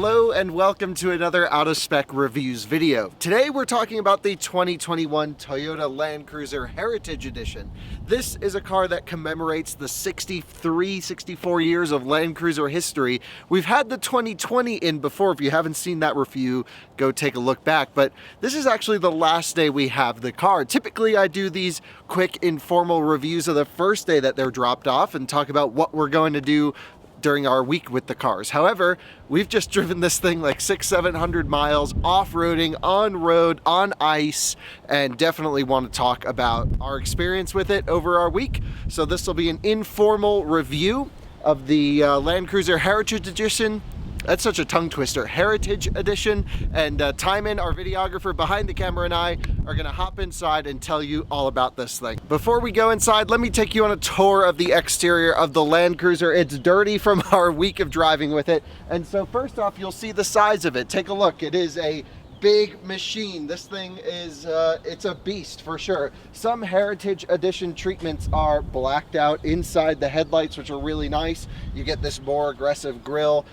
Hello and welcome to another Out of Spec Reviews video. Today we're talking about the 2021 Toyota Land Cruiser Heritage Edition. This is a car that commemorates the 64 years of Land Cruiser history. We've had the 2020 in before. If you haven't seen that review, go take a look back. But this is actually the last day we have the car. Typically I do these quick informal reviews of the first day that they're dropped off and talk about what we're going to do during our week with the cars. However, we've just driven this thing like 600-700 miles off-roading, on road, on ice, and definitely want to talk about our experience with it over our week. So this will be an informal review of the Land Cruiser Heritage Edition. That's such a tongue twister. Heritage Edition. And Tijmen, our videographer behind the camera, and I are gonna hop inside and tell you all about this thing. Before we go inside, let me take you on a tour of the exterior of the Land Cruiser. It's dirty from our week of driving with it. And so first off, you'll see the size of it. Take a look. It is a big machine. This thing is it's a beast for sure. Some Heritage Edition treatments are blacked out inside the headlights, which are really nice. You get this more aggressive grille.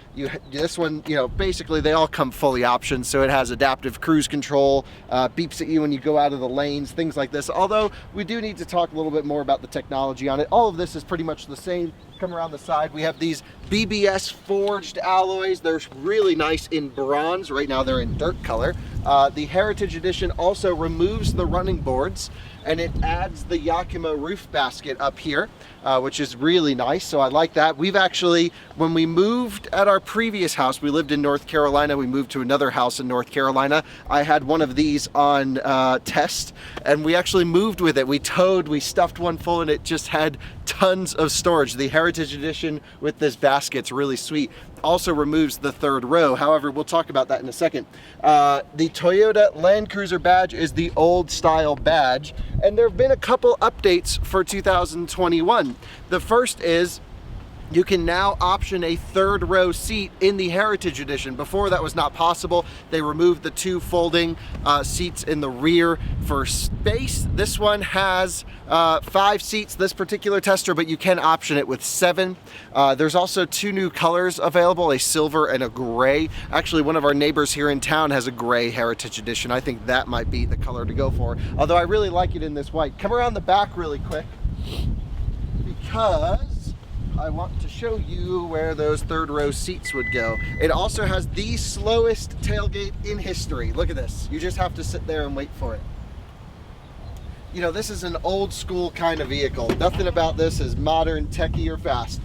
This one, you know, basically they all come fully optioned, so it has adaptive cruise control, beeps at you when you go out of the lanes, things like this. Although we do need to talk a little bit more about the technology on it. All of this is pretty much the same. Come around the side, we have these BBS forged alloys. They're really nice in bronze. Right now they're in dirt color. The Heritage Edition also removes the running boards and it adds the Yakima roof basket up here, which is really nice. So I like that. We've actually, when we moved at our previous house, we lived in North Carolina. We moved to another house in North Carolina. I had one of these on test and we actually moved with it. We stuffed one full and it just had tons of storage. The Heritage Edition with this basket's really sweet. Also removes the third row. However, we'll talk about that in a second. The Toyota Land Cruiser badge is the old style badge, and there have been a couple updates for 2021. The first is you can now option a third row seat in the Heritage Edition. Before that was not possible. They removed the two folding seats in the rear for space. This one has 5 seats, this particular tester, but you can option it with 7. There's also 2 new colors available, a silver and a gray. Actually, one of our neighbors here in town has a gray Heritage Edition. I think that might be the color to go for, although I really like it in this white. Come around the back really quick, because I want to show you where those third row seats would go. It also has the slowest tailgate in history. Look at this. You just have to sit there and wait for it. You know, this is an old school kind of vehicle. Nothing about this is modern, techie, or fast.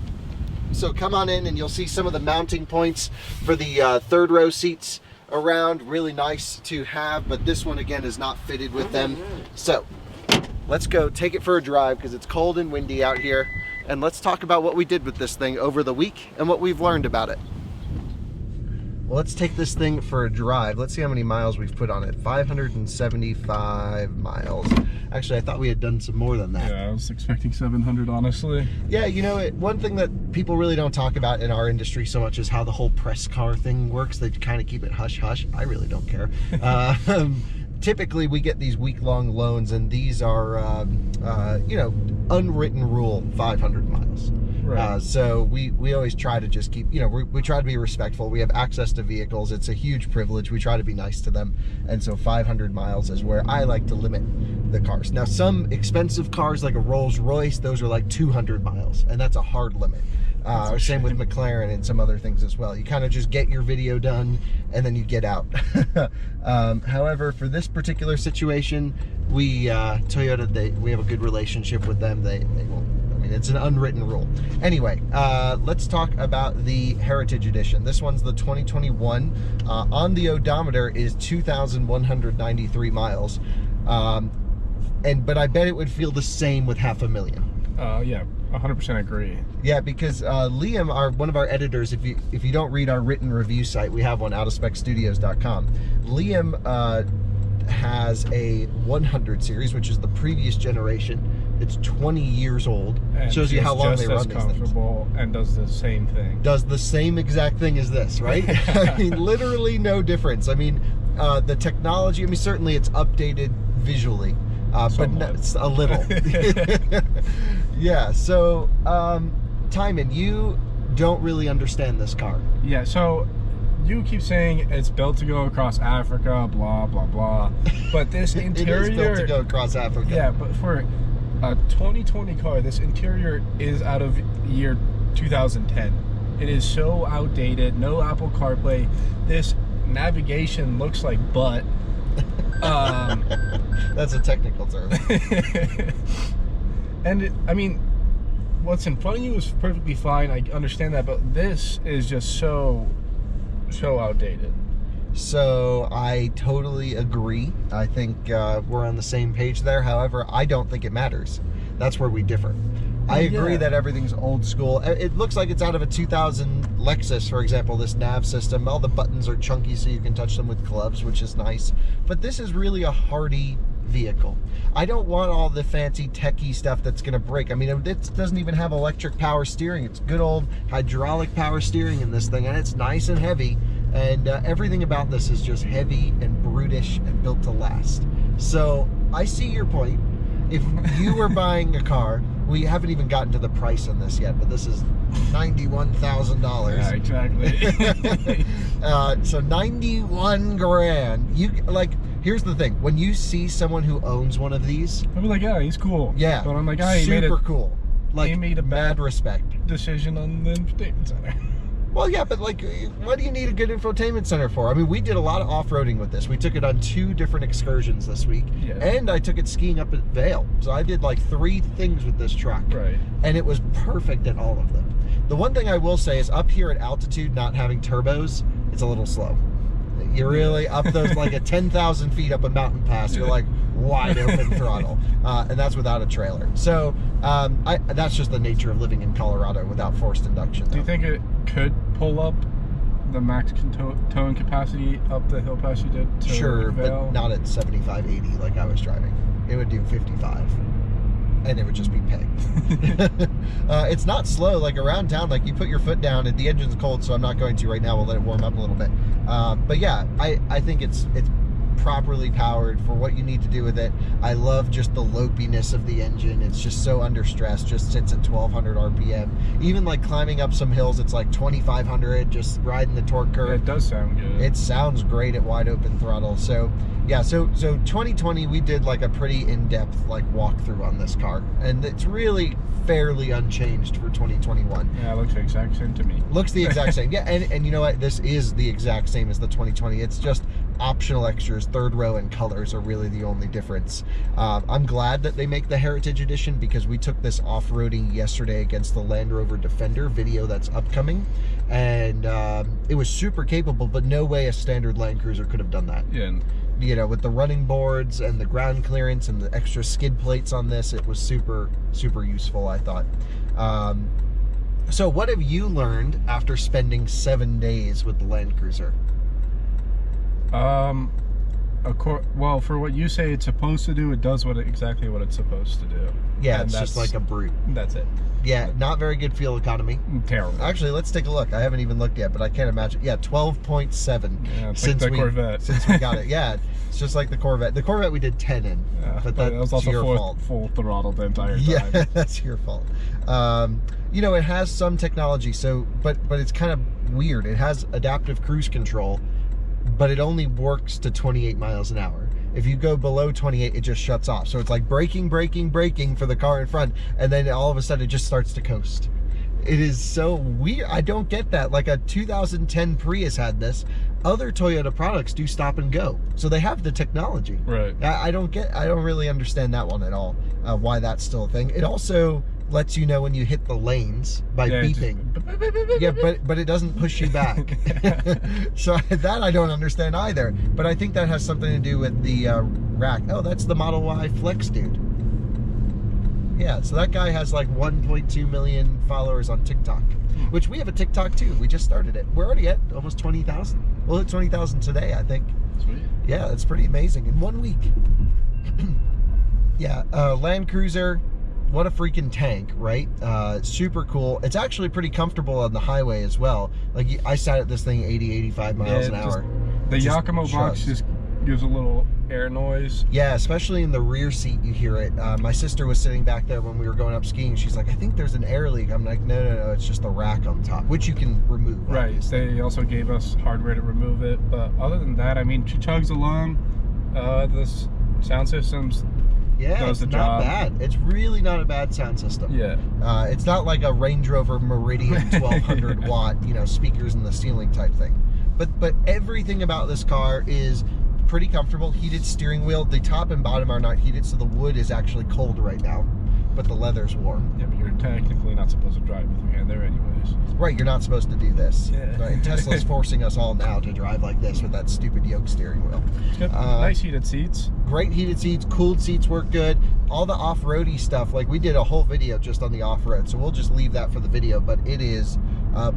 So come on in and you'll see some of the mounting points for the third row seats around. Really nice to have, but this one again is not fitted with them. So let's go take it for a drive because it's cold and windy out here. And let's talk about what we did with this thing over the week and what we've learned about it. Well, let's take this thing for a drive. Let's see how many miles we've put on it. 575 miles. Actually, I thought we had done some more than that. Yeah, I was expecting 700, honestly. Yeah, you know, one thing that people really don't talk about in our industry so much is how the whole press car thing works. They kind of keep it hush-hush. I really don't care. Typically, we get these week-long loans, and these are, you know, unwritten rule 500 miles. Right. So we always try to just keep, you know, we try to be respectful. We have access to vehicles. It's a huge privilege. We try to be nice to them. And so 500 miles is where I like to limit the cars. Now, some expensive cars like a Rolls Royce, those are like 200 miles, and that's a hard limit. Same with McLaren and some other things as well. You kind of just get your video done and then you get out. However, for this particular situation, Toyota, we have a good relationship with them. They will, I mean, it's an unwritten rule. Anyway, let's talk about the Heritage Edition. This one's the 2021. On the odometer is 2,193 miles. But I bet it would feel the same with 500,000. Yeah, 100% agree. Yeah, because Liam, one of our editors, if you don't read our written review site, we have one, outofspecstudios.com. Liam has a 100 series, which is the previous generation. It's 20 years old. And shows you how long they run these things. And does the same thing. Does the same exact thing as this, right? I mean, literally no difference. I mean, the technology, I mean, certainly it's updated visually. But no, it's a little. Yeah, so Tijmen, you don't really understand this car. Yeah, so you keep saying it's built to go across Africa, blah blah blah, but this interior it is built to go across Africa. Yeah, but for a 2020 car, this interior is out of year 2010. It is so outdated. No Apple CarPlay. This navigation looks like butt. That's a technical term. And I mean, what's in front of you is perfectly fine. I understand that, but this is just so outdated. So I totally agree. I think we're on the same page there. However, I don't think it matters. That's where we differ. I agree that everything's old school. It looks like it's out of a 2000 Lexus, for example, this nav system. All the buttons are chunky so you can touch them with gloves, which is nice. But this is really a hardy vehicle. I don't want all the fancy techie stuff that's going to break. I mean, it doesn't even have electric power steering. It's good old hydraulic power steering in this thing, and it's nice and heavy. And everything about this is just heavy and brutish and built to last. So I see your point. If you were buying a car, we haven't even gotten to the price on this yet, but this is $91,000. Yeah, exactly. So 91 grand. You like, here's the thing. When you see someone who owns one of these, I'll be like, yeah, he's cool. Yeah. But I'm like, he super made cool. Like, he made a mad bad respect. decision on the entertainment center. Well, yeah, but like, what do you need a good infotainment center for? I mean, we did a lot of off-roading with this. We took it on 2 different excursions this week, and I took it skiing up at Vail. So I did like 3 things with this truck, Right. and it was perfect at all of them. The one thing I will say is up here at altitude, not having turbos, it's a little slow. You're really up those, like a 10,000 feet up a mountain pass, you're like wide open throttle, and that's without a trailer. So that's just the nature of living in Colorado without forced induction. Do you think it could pull up the max towing capacity up the hill pass you did to Sure, Vail? but not at 75, 80 like I was driving. It would do 55. And it would just be pegged. It's not slow, like around town, like you put your foot down and the engine's cold, so I'm not going to right now. We'll let it warm up a little bit. But yeah, I think it's properly powered for what you need to do with it. I love just the lopiness of the engine. It's just so under stress, just sits at 1200 RPM. Even like climbing up some hills, it's like 2500, just riding the torque curve. Yeah, it does sound good. It sounds great at wide open throttle. So yeah, so 2020 we did like a pretty in-depth like walkthrough on this car, and it's really fairly unchanged for 2021. Yeah, it looks the exact same to me. Looks the exact same. Yeah, and you know what? This is the exact same as the 2020. It's just optional extras, third row and colors are really the only difference. I'm glad that they make the Heritage Edition because we took this off-roading yesterday against the Land Rover Defender video that's upcoming, and it was super capable, but no way a standard Land Cruiser could have done that. Yeah. You know, with the running boards and the ground clearance and the extra skid plates on this, it was super, super useful, I thought. So what have you learned after spending 7 days with the Land Cruiser? Well, for what you say it's supposed to do, it does exactly what it's supposed to do. Yeah, it's just like a brute. That's it. Yeah, not very good fuel economy. Terrible. Actually, let's take a look. I haven't even looked yet, but I can't imagine. Yeah, 12.7 Yeah, it's like the Corvette. since we got it. Yeah, it's just like the Corvette. The Corvette we did 10 in, Yeah, but that was that's also your fault. full throttle the entire time. Yeah, that's your fault. You know, it has some technology, so but it's kind of weird. It has adaptive cruise control, but it only works to 28 miles an hour. If you go below 28, it just shuts off. So it's like braking, braking, braking for the car in front, and then all of a sudden it just starts to coast. It is so weird. I don't get that. Like a 2010 Prius had this. Other Toyota products do stop and go. So they have the technology. Right. I don't really understand that one at all, why that's still a thing. It also lets you know when you hit the lanes by beeping. Yeah, but it doesn't push you back. So that I don't understand either. But I think that has something to do with the rack. Oh, that's the Model Y Flex dude. Yeah, so that guy has like 1.2 million followers on TikTok, which we have a TikTok too. We just started it. We're already at almost 20,000. We'll hit 20,000 today, I think. Sweet. Yeah, that's pretty amazing in 1 week. Yeah, Land Cruiser. What a freaking tank, right? Super cool. It's actually pretty comfortable on the highway as well. Like I sat at this thing 80, 85 miles an hour. The Yakimo box just gives a little air noise. Yeah, especially in the rear seat, you hear it. My sister was sitting back there when we were going up skiing. She's like, I think there's an air leak. I'm like, no, it's just the rack on top, which you can remove. Right. Obviously. They also gave us hardware to remove it. But other than that, I mean, she chugs along. This sound system's does the job. Not bad. It's really not a bad sound system. Yeah. It's not like a Range Rover Meridian 1200 watt, speakers in the ceiling type thing. But everything about this car is pretty comfortable. Heated steering wheel. The top and bottom are not heated, so the wood is actually cold right now, but the leather's warm. Yeah, but you're technically not supposed to drive with your hand there anyways. Right, you're not supposed to do this. Yeah. Right, Tesla's forcing us all now to drive like this with that stupid yoke steering wheel. Yep. Nice heated seats. Great heated seats, cooled seats work good. All the off-roady stuff, like we did a whole video just on the off-road, so we'll just leave that for the video, but it is,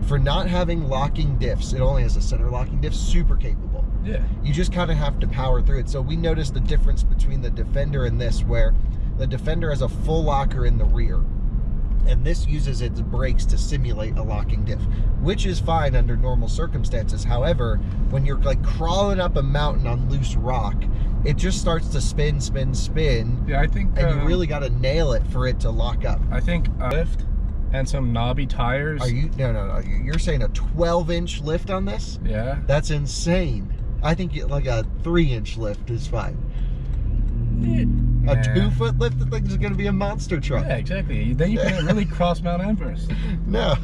for not having locking diffs, it only has a center locking diff, super capable. Yeah. You just kind of have to power through it. So we noticed the difference between the Defender and this, where the Defender has a full locker in the rear, and this uses its brakes to simulate a locking diff, which is fine under normal circumstances. However, when you're like crawling up a mountain on loose rock, it just starts to spin. Yeah, I think... and you really got to nail it for it to lock up. I think lift and some knobby tires. Are you... No. You're saying a 12-inch lift on this? Yeah. That's insane. I think like a 3-inch lift is fine. A 2-foot lift, the thing's going to be a monster truck. Yeah, exactly. Then you can't really cross Mount Everest. No.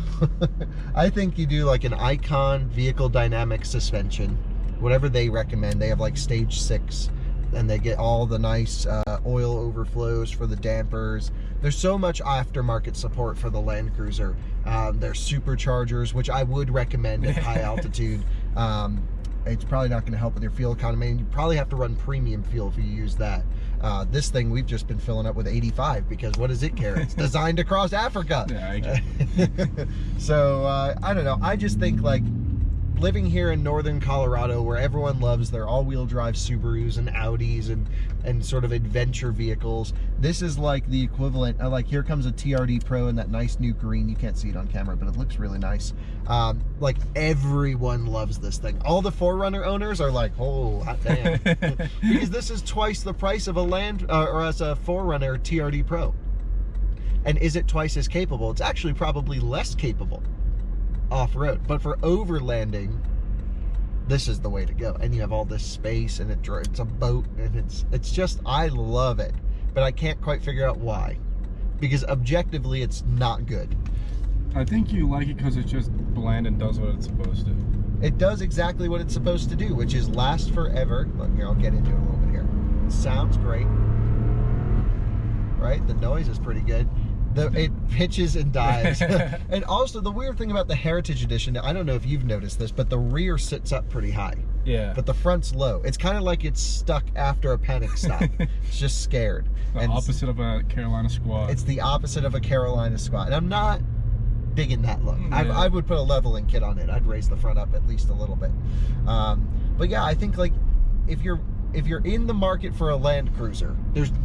I think you do like an Icon vehicle dynamic suspension, whatever they recommend. They have like stage 6, and they get all the nice oil overflows for the dampers. There's so much aftermarket support for the Land Cruiser. There's superchargers, which I would recommend at high altitude. It's probably not going to help with your fuel economy, and you probably have to run premium fuel if you use that. This thing we've just been filling up with 85 because what does it care? It's designed to cross Africa. Yeah, I get it. So I don't know. I just think like living here in northern Colorado, where everyone loves their all-wheel drive Subarus and Audis and sort of adventure vehicles, this is like the equivalent of, like, here comes a TRD Pro in that nice new green. You can't see it on camera, but it looks really nice. Like, everyone loves this thing. All the 4Runner owners are like, oh, hot damn. Because this is twice the price of a or as a 4Runner TRD Pro. And is it twice as capable? It's actually probably less capable off-road, but for overlanding, this is the way to go. And you have all this space, and it's a boat, and it's just, I love it, but I can't quite figure out why, because objectively it's not good. I think you like it because it's just bland and does what it's supposed to. It does exactly what it's supposed to do, which is last forever. Look here, I'll get into it a little bit here. It sounds great, right? The noise is pretty good. It pitches and dives. And also, the weird thing about the Heritage Edition, I don't know if you've noticed this, but the rear sits up pretty high. Yeah. But the front's low. It's kind of like it's stuck after a panic stop. It's just scared. The opposite of a Carolina Squad. It's the opposite of a Carolina Squad. And I'm not digging that look. Yeah. I would put a leveling kit on it. I'd raise the front up at least a little bit. But yeah, I think like if you're in the market for a Land Cruiser,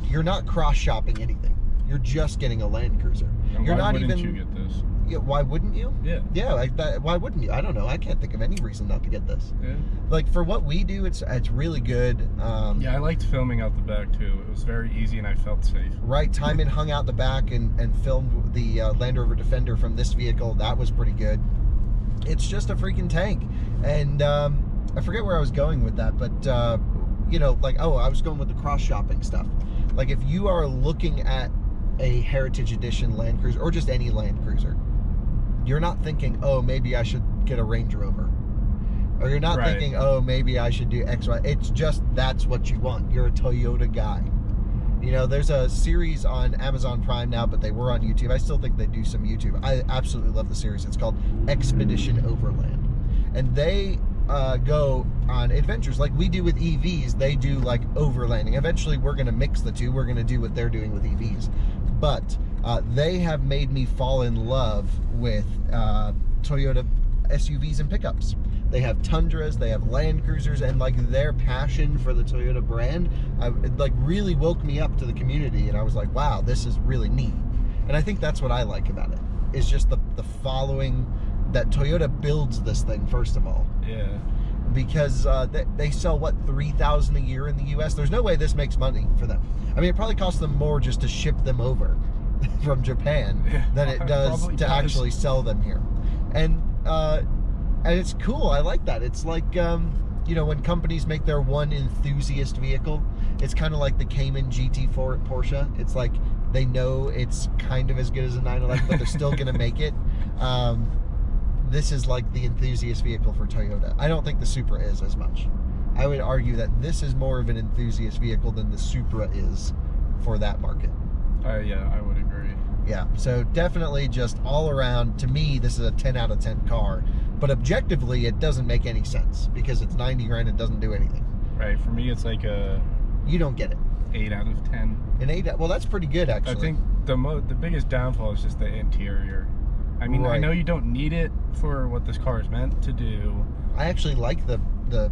you're not cross-shopping anything. You're just getting a Land Cruiser. And you're why not wouldn't even. You get this? Yeah, why wouldn't you? Yeah. Yeah, like that. Why wouldn't you? I don't know. I can't think of any reason not to get this. Yeah. Like for what we do, it's really good. Yeah, I liked filming out the back too. It was very easy, and I felt safe. Right. Tijmen hung out the back and filmed the Land Rover Defender from this vehicle. That was pretty good. It's just a freaking tank, and I forget where I was going with that, but you know, like, oh, I was going with the cross shopping stuff. Like if you are looking at a Heritage Edition Land Cruiser, or just any Land Cruiser, you're not thinking, oh, maybe I should get a Range Rover, or you're not thinking, oh, maybe I should do X, Y. It's just, that's what you want. You're a Toyota guy. You know, there's a series on Amazon Prime now, but they were on YouTube. I still think they do some YouTube. I absolutely love the series. It's called Expedition Overland, and they go on adventures like we do with EVs. They do like overlanding. Eventually we're going to mix the two. We're going to do what they're doing with EVs, but they have made me fall in love with Toyota SUVs and pickups. They have Tundras, they have Land Cruisers, and like their passion for the Toyota brand, it like really woke me up to the community, and I was like, wow, this is really neat. And I think that's what I like about it, is just the following that Toyota builds this thing, first of all. Yeah. because they sell, what, 3,000 a year in the US? There's no way this makes money for them. I mean, it probably costs them more just to ship them over from Japan than it does to actually sell them here. And it's cool. I like that. It's like, you know, when companies make their one enthusiast vehicle, it's kind of like the Cayman GT4 at Porsche. It's like they know it's kind of as good as a 911, but they're still going to make it. This is like the enthusiast vehicle for Toyota. I don't think the Supra is as much. I would argue that this is more of an enthusiast vehicle than the Supra is for that market. Yeah, I would agree. Yeah, so definitely just all around, to me, this is a 10 out of 10 car. But objectively, it doesn't make any sense because it's 90 grand and doesn't do anything. Right, for me, it's like a... You don't get it. 8 out of 10. An 8, well, that's pretty good, actually. I think the biggest downfall is just the interior. I mean, right. I know you don't need it for what this car is meant to do. I actually like the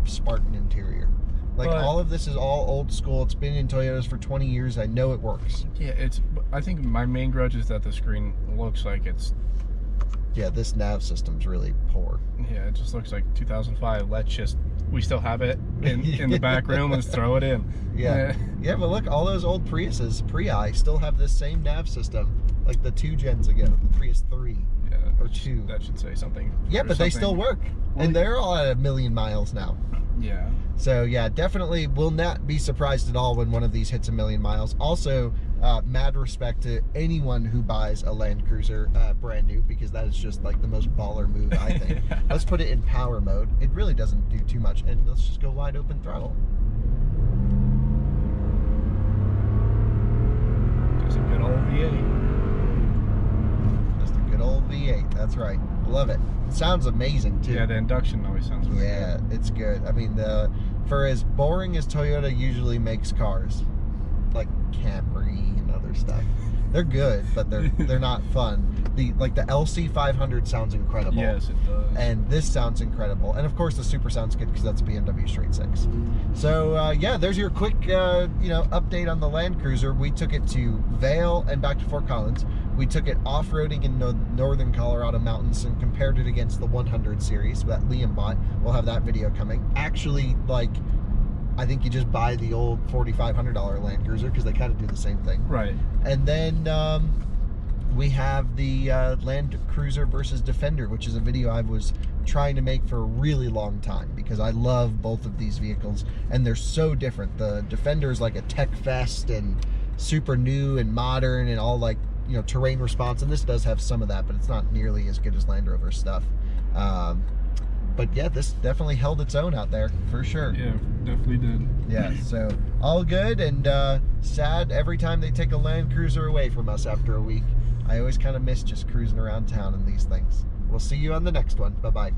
Spartan interior. Like, all of this is all old school. It's been in Toyotas for 20 years. I know it works. Yeah, I think my main grudge is that the screen looks like it's... Yeah, this nav system's really poor. Yeah, it just looks like 2005. We still have it in the back room. Let's throw it in. Yeah. Yeah, but look, all those old Priuses, Prii, still have this same nav system, like the 2 gens ago, the Prius 3. Yeah, or 2. That should say something. Yeah, but they still work. Well, and they're all at 1,000,000 miles now. Yeah. So yeah, definitely will not be surprised at all when one of these hits 1,000,000 miles. Also, mad respect to anyone who buys a Land Cruiser brand new, because that is just like the most baller move, I think. Yeah. Let's put it in power mode. It really doesn't do too much, and let's just go wide open throttle. Just a good old V8. Just a good old V8. That's right. Love it. It sounds amazing too. Yeah, the induction always sounds really good. Yeah, it's good. I mean, for as boring as Toyota usually makes cars, like Camry and other stuff, they're good, but they're not fun. The LC500 sounds incredible. Yes, it does. And this sounds incredible. And of course the Supra sounds good because that's a BMW straight 6. So yeah, there's your quick update on the Land Cruiser. We took it to Vail and back to Fort Collins. We took it off-roading in the northern Colorado mountains and compared it against the 100 series that Liam bought. We'll have that video coming. Actually, I think you just buy the old $4,500 Land Cruiser because they kind of do the same thing. Right. And then we have the Land Cruiser versus Defender, which is a video I was trying to make for a really long time because I love both of these vehicles and they're so different. The Defender is like a tech fest and super new and modern and all terrain response, and this does have some of that, but it's not nearly as good as Land Rover stuff. But yeah, this definitely held its own out there for sure. Yeah, definitely did. Yeah, so all good, and sad every time they take a Land Cruiser away from us after a week. I always kind of miss just cruising around town in these things. We'll see you on the next one. Bye-bye.